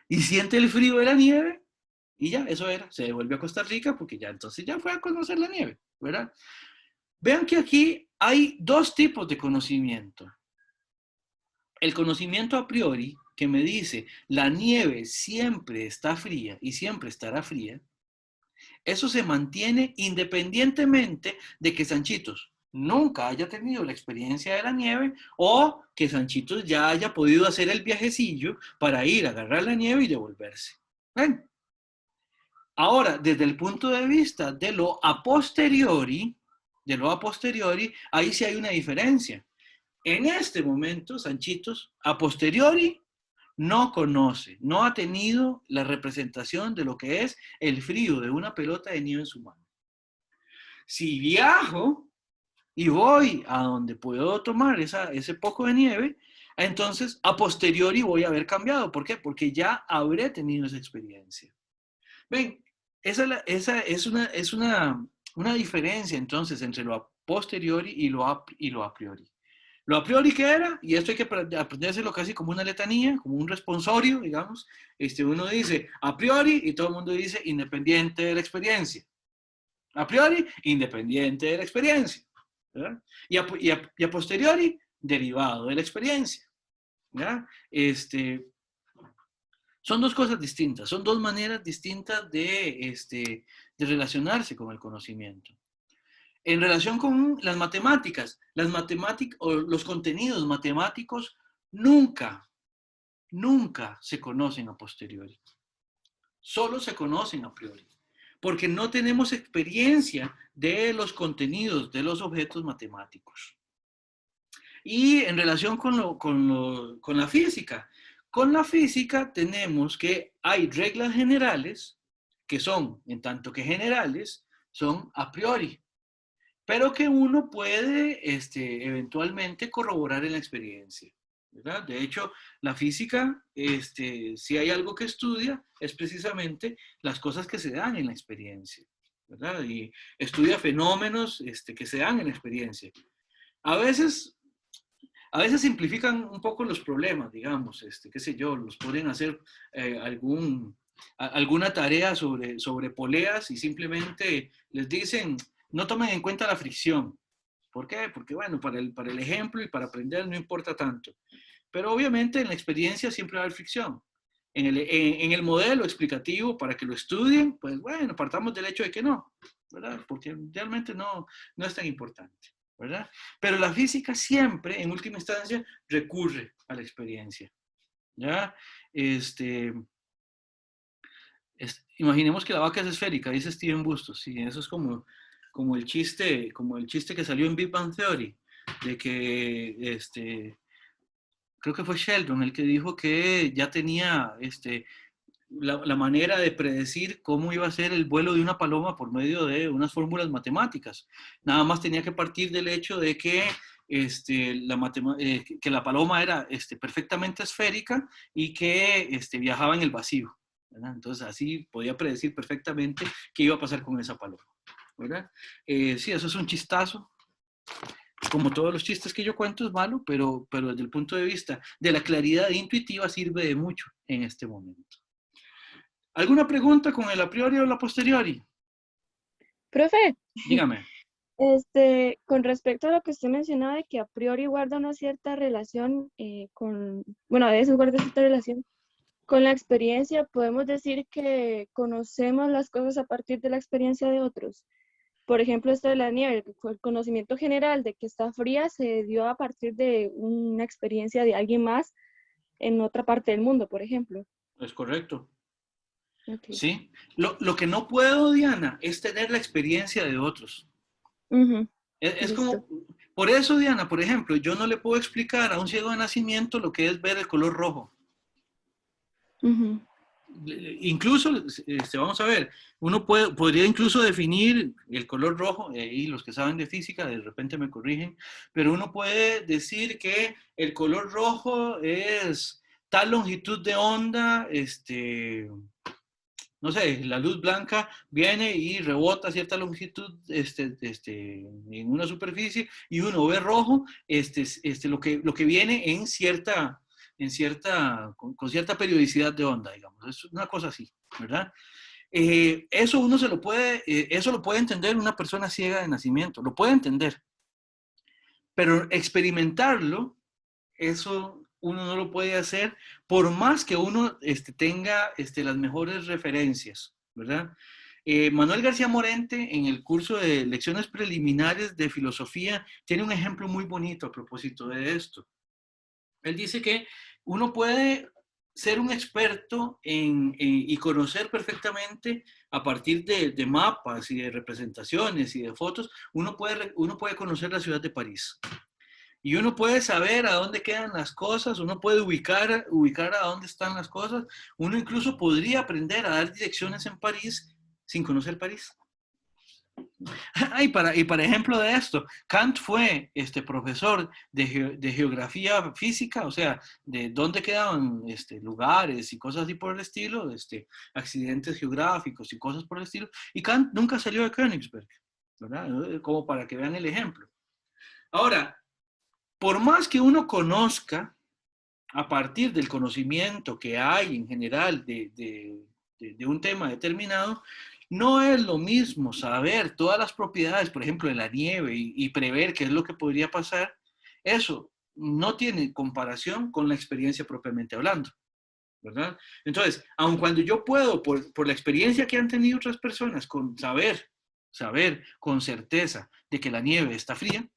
S1: y siente el frío de la nieve y ya, eso era. Se devuelve a Costa Rica porque ya entonces ya fue a conocer la nieve, ¿verdad? Vean que aquí hay dos tipos de conocimiento. El conocimiento a priori, que me dice la nieve siempre está fría y siempre estará fría, eso se mantiene independientemente de que Sanchitos nunca haya tenido la experiencia de la nieve o que Sanchitos ya haya podido hacer el viajecillo para ir a agarrar la nieve y devolverse. ¿Ven? Ahora, desde el punto de vista de lo a posteriori, ahí sí hay una diferencia. En este momento, Sanchitos, a posteriori, no conoce, no ha tenido la representación de lo que es el frío de una pelota de nieve en su mano. Si viajo y voy a donde puedo tomar ese poco de nieve, entonces a posteriori voy a haber cambiado. ¿Por qué? Porque ya habré tenido esa experiencia. Ven, esa es una diferencia entonces entre lo a posteriori y lo a priori. Lo a priori que era, y esto hay que aprendérselo casi como una letanía, como un responsorio, digamos. Uno dice a priori y todo el mundo dice independiente de la experiencia. A priori, independiente de la experiencia. ¿Verdad? Y a posteriori, derivado de la experiencia. ¿Verdad? Son dos cosas distintas, son dos maneras distintas de relacionarse con el conocimiento. En relación con las matemáticas o los contenidos matemáticos nunca se conocen a posteriori. Solo se conocen a priori. Porque no tenemos experiencia de los contenidos de los objetos matemáticos. Y en relación con la física, tenemos que hay reglas generales que son, en tanto que generales, son a priori, pero que uno puede eventualmente corroborar en la experiencia. ¿Verdad? De hecho, la física, si hay algo que estudia, es precisamente las cosas que se dan en la experiencia. ¿Verdad? Y estudia fenómenos que se dan en la experiencia. A veces simplifican un poco los problemas, digamos, qué sé yo, los pueden hacer alguna tarea sobre poleas y simplemente les dicen, no tomen en cuenta la fricción. ¿Por qué? Porque, bueno, para el ejemplo y para aprender no importa tanto. Pero obviamente en la experiencia siempre va a haber fricción. En el modelo explicativo para que lo estudien, pues bueno, partamos del hecho de que no, ¿verdad? Porque realmente no es tan importante, ¿verdad? Pero la física siempre, en última instancia, recurre a la experiencia, ¿ya? Imaginemos que la vaca es esférica, dice Steven Bustos, sí, eso es como el chiste que salió en Big Bang Theory, de que creo que fue Sheldon el que dijo que ya tenía la manera de predecir cómo iba a ser el vuelo de una paloma por medio de unas fórmulas matemáticas. Nada más tenía que partir del hecho de que, que la paloma era perfectamente esférica y que viajaba en el vacío. ¿Verdad? Entonces así podía predecir perfectamente qué iba a pasar con esa paloma. ¿Verdad? Sí, eso es un chistazo. Como todos los chistes que yo cuento es malo, pero desde el punto de vista de la claridad intuitiva sirve de mucho en este momento. ¿Alguna pregunta con el a priori o la posteriori?
S2: Profe,
S1: Dígame.
S2: con respecto a lo que usted mencionaba de que a priori guarda una cierta relación bueno, a veces guarda cierta relación con la experiencia, podemos decir que conocemos las cosas a partir de la experiencia de otros. Por ejemplo, esto de la nieve, el conocimiento general de que está fría se dio a partir de una experiencia de alguien más en otra parte del mundo, por ejemplo.
S1: Es correcto.
S2: Okay.
S1: Sí. Lo que no puedo, Diana, es tener la experiencia de otros. Es
S2: Listo.
S1: como, por eso, Diana, por ejemplo, yo no le puedo explicar a un ciego de nacimiento lo que es ver el color rojo. Incluso, vamos a ver, uno podría incluso definir el color rojo, y los que saben de física de repente me corrigen, pero uno puede decir que el color rojo es tal longitud de onda, no sé, la luz blanca viene y rebota a cierta longitud en una superficie y uno ve rojo lo que viene con cierta periodicidad de onda, digamos. Es una cosa así, ¿verdad? Eso uno se lo puede, eso lo puede entender una persona ciega de nacimiento, lo puede entender, pero experimentarlo, eso uno no lo puede hacer por más que uno tenga las mejores referencias, ¿verdad? Manuel García Morente, en el curso de lecciones preliminares de filosofía, tiene un ejemplo muy bonito a propósito de esto. Él dice que uno puede ser un experto y conocer perfectamente a partir de mapas y de representaciones y de fotos, uno puede conocer la ciudad de París. Y uno puede saber a dónde quedan las cosas, uno puede ubicar a dónde están las cosas, uno incluso podría aprender a dar direcciones en París sin conocer París. Y para ejemplo de esto, Kant fue profesor de geografía física, o sea, de dónde quedaban lugares y cosas así por el estilo, accidentes geográficos y cosas por el estilo, y Kant nunca salió de Königsberg, ¿verdad? Como para que vean el ejemplo. Ahora, por más que uno conozca, a partir del conocimiento que hay en general de un tema determinado, no es lo mismo saber todas las propiedades, por ejemplo, de la nieve y prever qué es lo que podría pasar. Eso no tiene comparación con la experiencia propiamente hablando, ¿verdad? Entonces, aun cuando yo puedo, por la experiencia que han tenido otras personas, con saber con certeza de que la nieve está fría,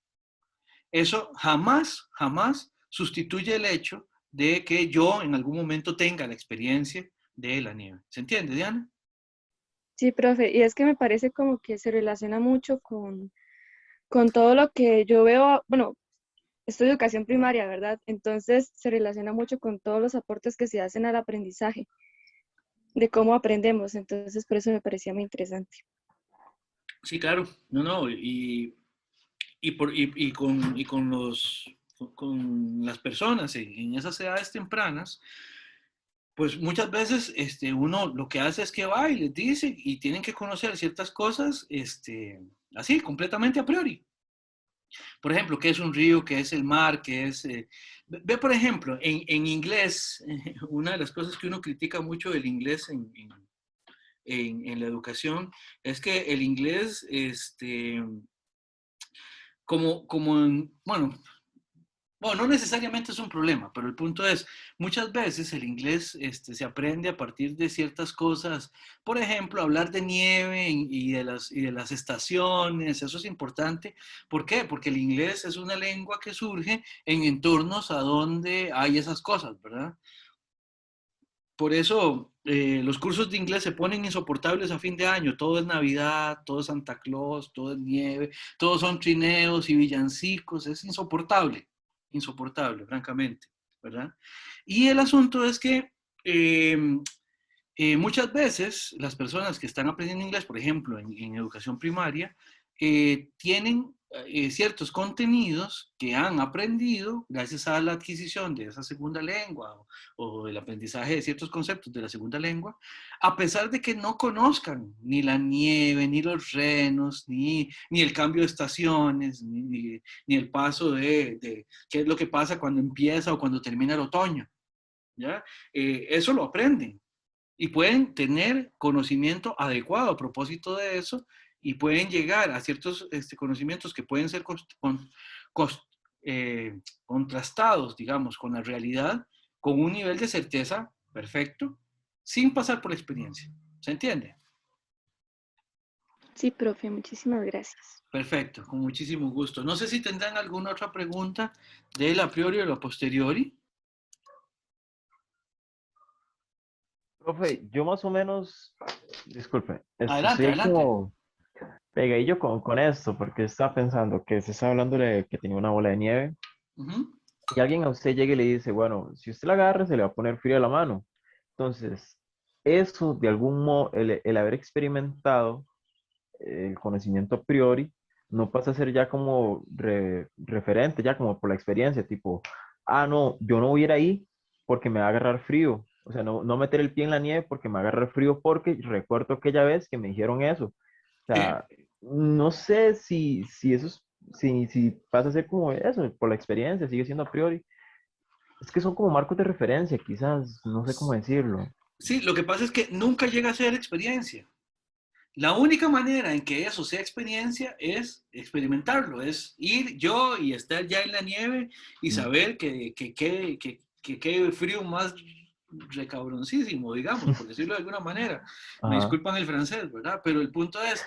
S1: eso jamás, jamás sustituye el hecho de que yo en algún momento tenga la experiencia de la nieve. ¿Se entiende, Diana?
S2: Sí, profe, y es que me parece como que se relaciona mucho con todo lo que yo veo, bueno, estudio educación primaria, ¿verdad? Entonces se relaciona mucho con todos los aportes que se hacen al aprendizaje, de cómo aprendemos, entonces por eso me parecía muy interesante.
S1: Sí, claro. No, no. Con las personas en esas edades tempranas, pues muchas veces uno lo que hace es que va y les dice y tienen que conocer ciertas cosas así, completamente a priori. Por ejemplo, qué es un río, qué es el mar, qué es... ve, por ejemplo, en inglés, una de las cosas que uno critica mucho del inglés en la educación es que el inglés, bueno, no necesariamente es un problema, pero el punto es, muchas veces el inglés se aprende a partir de ciertas cosas. Por ejemplo, hablar de nieve y de las estaciones, eso es importante. ¿Por qué? Porque el inglés es una lengua que surge en entornos a donde hay esas cosas, ¿verdad? Por eso los cursos de inglés se ponen insoportables a fin de año. Todo es Navidad, todo es Santa Claus, todo es nieve, todos son trineos y villancicos. Es insoportable, insoportable, francamente, ¿verdad? Y el asunto es que eh, muchas veces las personas que están aprendiendo inglés, por ejemplo, en educación primaria, tienen ciertos contenidos que han aprendido gracias a la adquisición de esa segunda lengua o el aprendizaje de ciertos conceptos de la segunda lengua, a pesar de que no conozcan ni la nieve, ni los renos, ni el cambio de estaciones, ni el paso de qué es lo que pasa cuando empieza o cuando termina el otoño. ¿Ya? Eso lo aprenden y pueden tener conocimiento adecuado a propósito de eso y pueden llegar a ciertos conocimientos que pueden ser cos- contrastados, digamos, con la realidad, con un nivel de certeza perfecto, sin pasar por la experiencia. ¿Se entiende?
S2: Sí, profe, muchísimas gracias.
S1: Perfecto, con muchísimo gusto. No sé si tendrán alguna otra pregunta del a priori o lo posteriori.
S3: Profe, yo más o menos, disculpe, estoy
S1: Adelante,
S3: ahí
S1: adelante.
S3: como pegadillo con esto, porque estaba pensando que se está hablando de que tenía una bola de nieve
S1: Ujú.
S3: y alguien a usted llega y le dice, bueno, si usted la agarra, se le va a poner frío a la mano. Entonces, eso de algún modo, el haber experimentado el conocimiento a priori, no pasa a ser ya como referente, ya como por la experiencia, tipo, ah, no, yo no voy a ir ahí porque me va a agarrar frío. O sea, no meter el pie en la nieve porque me va a agarrar frío porque recuerdo aquella vez que me dijeron eso. O
S1: Eh,
S3: sea, no sé si eso es, si pasa a ser como eso, por la experiencia, sigue siendo a priori. Es que son como marcos de referencia, quizás, no sé cómo decirlo.
S1: Sí, lo que pasa es que nunca llega a ser experiencia. La única manera en que eso sea experiencia es experimentarlo, es ir yo y estar ya en la nieve y
S3: Mm.
S1: saber que frío más recabroncísimo, digamos, por decirlo de alguna manera. Me
S3: Ajá.
S1: disculpan el francés, ¿verdad? Pero el punto es,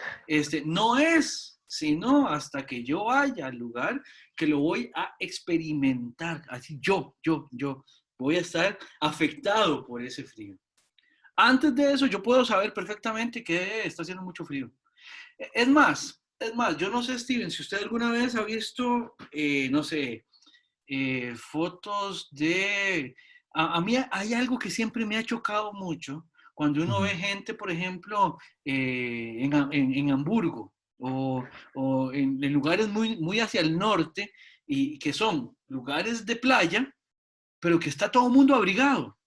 S1: no es sino hasta que yo vaya al lugar que lo voy a experimentar. Así yo voy a estar afectado por ese frío. Antes de eso, yo puedo saber perfectamente que está haciendo mucho frío. Es más, yo no sé, Steven, si usted alguna vez ha visto, no sé, fotos de... A mí hay algo que siempre me ha chocado mucho cuando uno ve
S3: Ujú.
S1: gente, por ejemplo, en Hamburgo o en lugares muy, muy hacia el norte y que son lugares de playa, pero que está todo el mundo abrigado.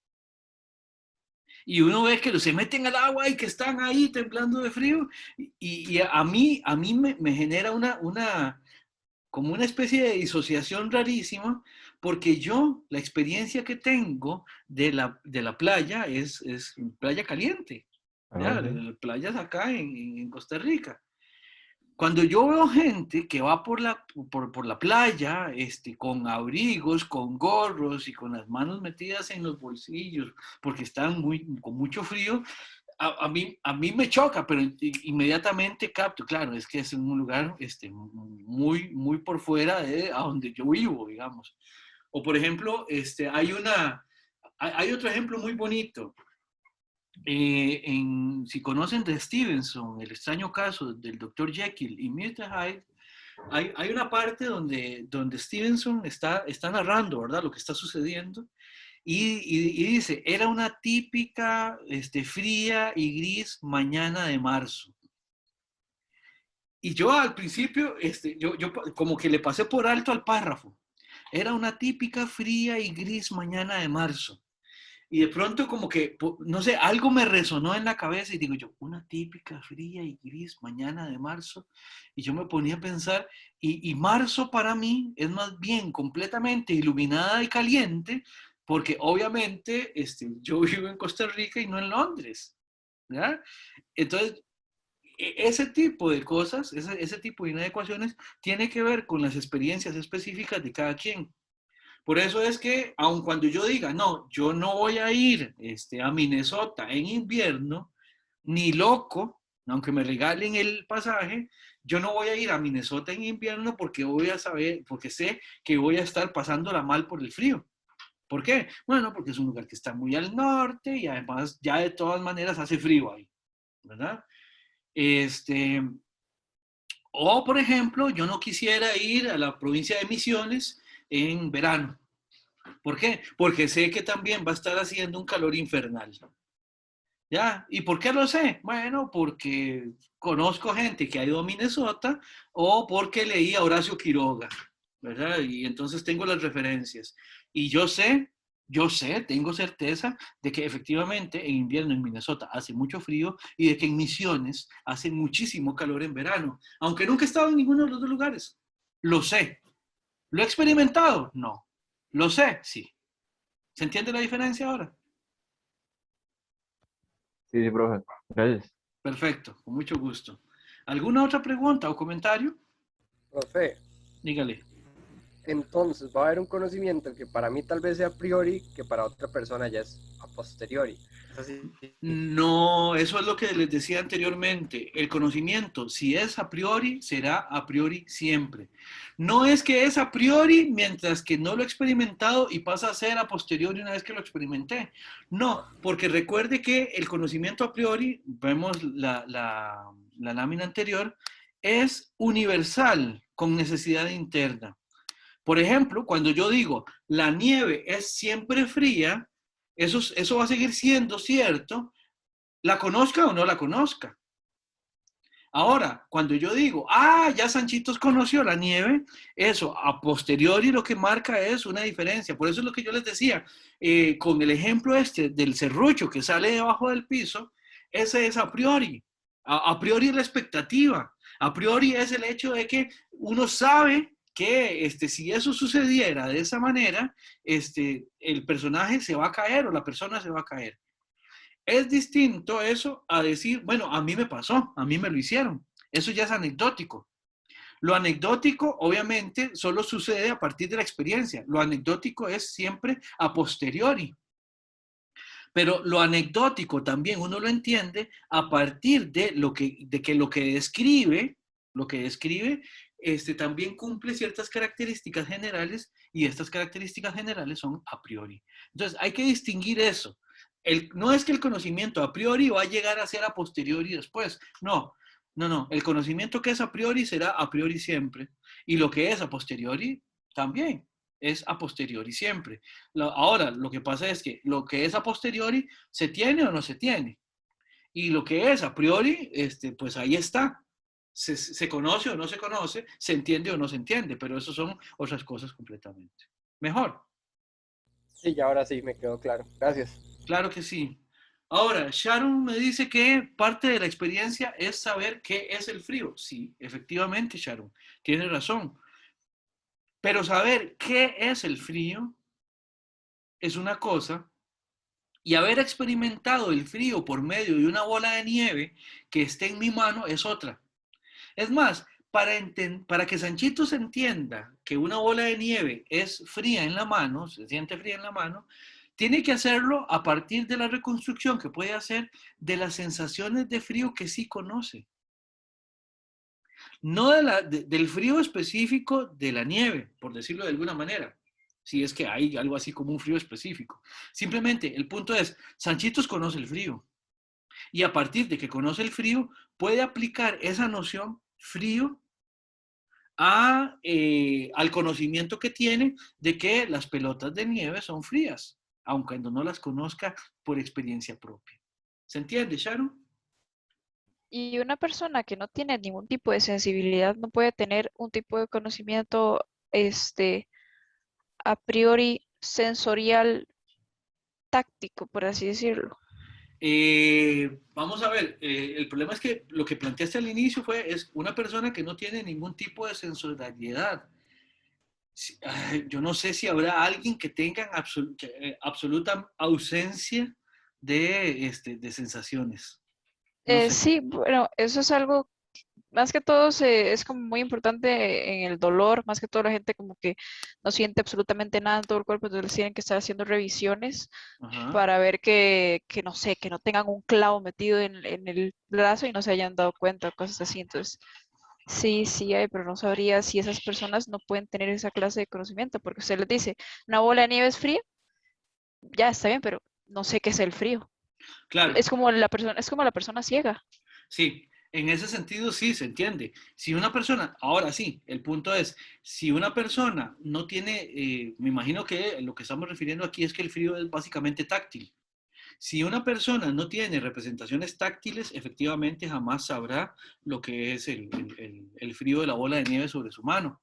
S1: Y uno ve que se meten al agua y que están ahí temblando de frío. Y a mí me genera como una especie de disociación rarísima, porque yo, la experiencia que tengo de la playa es playa caliente,
S3: Ah,
S1: ¿ya?
S3: ok.
S1: Playas acá en Costa Rica. Cuando yo veo gente que va por la playa, con abrigos, con gorros y con las manos metidas en los bolsillos, porque están con mucho frío, a mí me choca, pero inmediatamente capto, claro, es que es un lugar muy, muy por fuera de a donde yo vivo, digamos. O por ejemplo, hay otro ejemplo muy bonito. Si conocen de Stevenson, el extraño caso del Dr. Jekyll y Mr. Hyde, hay una parte donde Stevenson está narrando, ¿verdad? Lo que está sucediendo y dice, era una típica fría y gris mañana de marzo. Y yo al principio, yo como que le pasé por alto al párrafo. Era una típica fría y gris mañana de marzo. Y de pronto como que, no sé, algo me resonó en la cabeza y digo yo, una típica fría y gris mañana de marzo. Y yo me ponía a pensar, y marzo para mí es más bien completamente iluminada y caliente, porque obviamente yo vivo en Costa Rica y no en Londres, ¿ya? Entonces, ese tipo de cosas, ese tipo de inadecuaciones, tiene que ver con las experiencias específicas de cada quien. Por eso es que, aun cuando yo diga, no, yo no voy a ir a Minnesota en invierno, ni loco, aunque me regalen el pasaje, yo no voy a ir a Minnesota en invierno porque porque sé que voy a estar pasándola mal por el frío. ¿Por qué? Bueno, porque es un lugar que está muy al norte y además ya de todas maneras hace frío ahí, ¿verdad? Este, o, por ejemplo, yo no quisiera ir a la provincia de Misiones en verano. ¿Por qué? Porque sé que también va a estar haciendo un calor infernal. ¿Ya? ¿Y por qué lo sé? Bueno, porque conozco gente que ha ido a Minnesota o porque leí a Horacio Quiroga, ¿verdad? Y entonces tengo las referencias. Y yo sé, tengo certeza de que efectivamente en invierno en Minnesota hace mucho frío y de que en Misiones hace muchísimo calor en verano, aunque nunca he estado en ninguno de los dos lugares. Lo sé. ¿Lo he experimentado? No. ¿Lo sé? Sí. ¿Se entiende la diferencia ahora?
S3: Sí, sí, profe. Gracias.
S1: Perfecto, con mucho gusto. ¿Alguna otra pregunta o comentario?
S4: Profe,
S1: Dígale.
S4: entonces va a haber un conocimiento que para mí tal vez sea a priori, que para otra persona ya es a posteriori. Es así.
S1: No, eso es lo que les decía anteriormente. El conocimiento, si es a priori, será a priori siempre. No es que es a priori mientras que no lo he experimentado y pasa a ser a posteriori una vez que lo experimenté. No, porque recuerde que el conocimiento a priori, vemos la lámina anterior, es universal con necesidad interna. Por ejemplo, cuando yo digo la nieve es siempre fría, eso va a seguir siendo cierto, la conozca o no la conozca. Ahora, cuando yo digo, ya Sanchitos conoció la nieve, eso a posteriori lo que marca es una diferencia. Por eso es lo que yo les decía, con el ejemplo del serrucho que sale debajo del piso, ese es a priori. A priori es la expectativa. A priori es el hecho de que uno sabe que si eso sucediera de esa manera, el personaje se va a caer o la persona se va a caer. Es distinto eso a decir, bueno, a mí me pasó, a mí me lo hicieron. Eso ya es anecdótico. Lo anecdótico, obviamente, solo sucede a partir de la experiencia. Lo anecdótico es siempre a posteriori. Pero lo anecdótico también uno lo entiende a partir de lo que describe, también cumple ciertas características generales y estas características generales son a priori. Entonces hay que distinguir eso. No es que el conocimiento a priori va a llegar a ser a posteriori después. No, no, no. El conocimiento que es a priori será a priori siempre. Y lo que es a posteriori también es a posteriori siempre. Ahora, lo que pasa es que lo que es a posteriori se tiene o no se tiene. Y lo que es a priori, pues ahí está. Se conoce o no se conoce, se entiende o no se entiende, pero eso son otras cosas completamente. Mejor.
S4: Sí, y ahora sí me quedó claro. Gracias.
S1: Claro que sí. Ahora, Sharon me dice que parte de la experiencia es saber qué es el frío. Sí, efectivamente, Sharon, tiene razón. Pero saber qué es el frío es una cosa y haber experimentado el frío por medio de una bola de nieve que esté en mi mano es otra. Es más, para que Sanchito se entienda que una bola de nieve es fría en la mano, se siente fría en la mano, tiene que hacerlo a partir de la reconstrucción que puede hacer de las sensaciones de frío que sí conoce. No del frío específico de la nieve, por decirlo de alguna manera, si es que hay algo así como un frío específico. Simplemente el punto es, Sanchitos conoce el frío y a partir de que conoce el frío puede aplicar esa noción frío al conocimiento que tiene de que las pelotas de nieve son frías, aun cuando no las conozca por experiencia propia. ¿Se entiende, Sharon?
S5: Y una persona que no tiene ningún tipo de sensibilidad no puede tener un tipo de conocimiento, a priori sensorial táctico, por así decirlo.
S1: Vamos a ver, el problema es que lo que planteaste al inicio es una persona que no tiene ningún tipo de sensorialidad. Yo no sé si habrá alguien que tenga absoluta ausencia de sensaciones. No sé.
S5: Sí, bueno, eso es algo, más que todo es como muy importante en el dolor, más que todo la gente como que no siente absolutamente nada en todo el cuerpo, entonces tienen que estar haciendo revisiones
S1: Ajá.
S5: para ver que no sé, que no tengan un clavo metido en el brazo y no se hayan dado cuenta, cosas así. Entonces, sí, sí hay, pero no sabría si esas personas no pueden tener esa clase de conocimiento, porque usted les dice, una bola de nieve es fría, ya está bien, pero no sé qué es el frío.
S1: Claro,
S5: Es como la persona ciega.
S1: sí, en ese sentido sí se entiende. Si una persona, ahora sí, el punto es, si una persona no tiene, me imagino que lo que estamos refiriendo aquí es que el frío es básicamente táctil. Si una persona no tiene representaciones táctiles, efectivamente jamás sabrá lo que es el frío de la bola de nieve sobre su mano.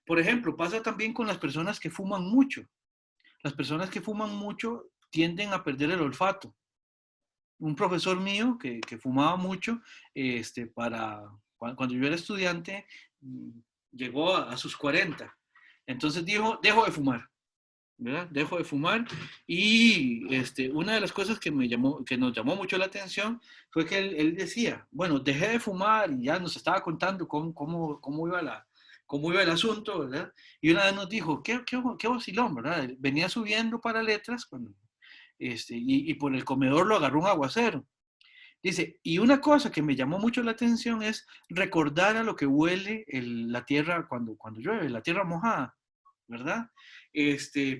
S1: Por ejemplo, pasa también con las personas que fuman mucho. Las personas que fuman mucho tienden a perder el olfato. Un profesor mío que fumaba mucho, cuando yo era estudiante, mm, llegó a sus 40. Entonces dijo, dejo de fumar. ¿Verdad? Dejo de fumar y una de las cosas que nos llamó mucho la atención fue que él decía, bueno, dejé de fumar y ya nos estaba contando cómo iba el asunto, ¿verdad? Y una vez nos dijo, qué vacilón, ¿verdad? Venía subiendo para letras y por el comedor lo agarró un aguacero. Dice, y una cosa que me llamó mucho la atención es recordar a lo que huele la tierra cuando llueve, la tierra mojada. ¿Verdad?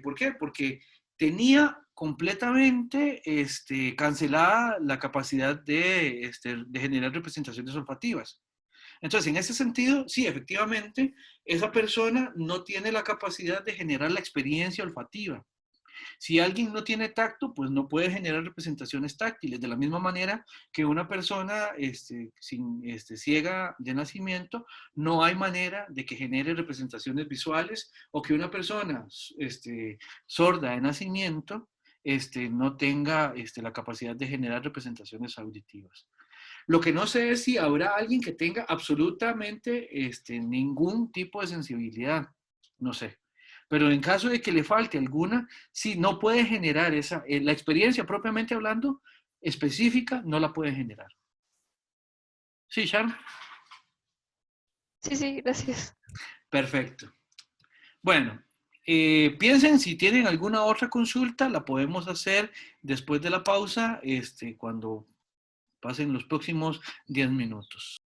S1: ¿Por qué? Porque tenía completamente cancelada la capacidad de generar representaciones olfativas. Entonces, en ese sentido, sí, efectivamente, esa persona no tiene la capacidad de generar la experiencia olfativa. Si alguien no tiene tacto, pues no puede generar representaciones táctiles. De la misma manera que una persona ciega de nacimiento, no hay manera de que genere representaciones visuales, o que una persona sorda de nacimiento no tenga la capacidad de generar representaciones auditivas. Lo que no sé es si habrá alguien que tenga absolutamente ningún tipo de sensibilidad. No sé. Pero en caso de que le falte alguna, sí, no puede generar esa, la experiencia propiamente hablando, específica, no la puede generar. Sí, Sharon.
S5: Sí, sí, gracias.
S1: Perfecto. Bueno, piensen si tienen alguna otra consulta, la podemos hacer después de la pausa, cuando pasen los próximos 10 minutos.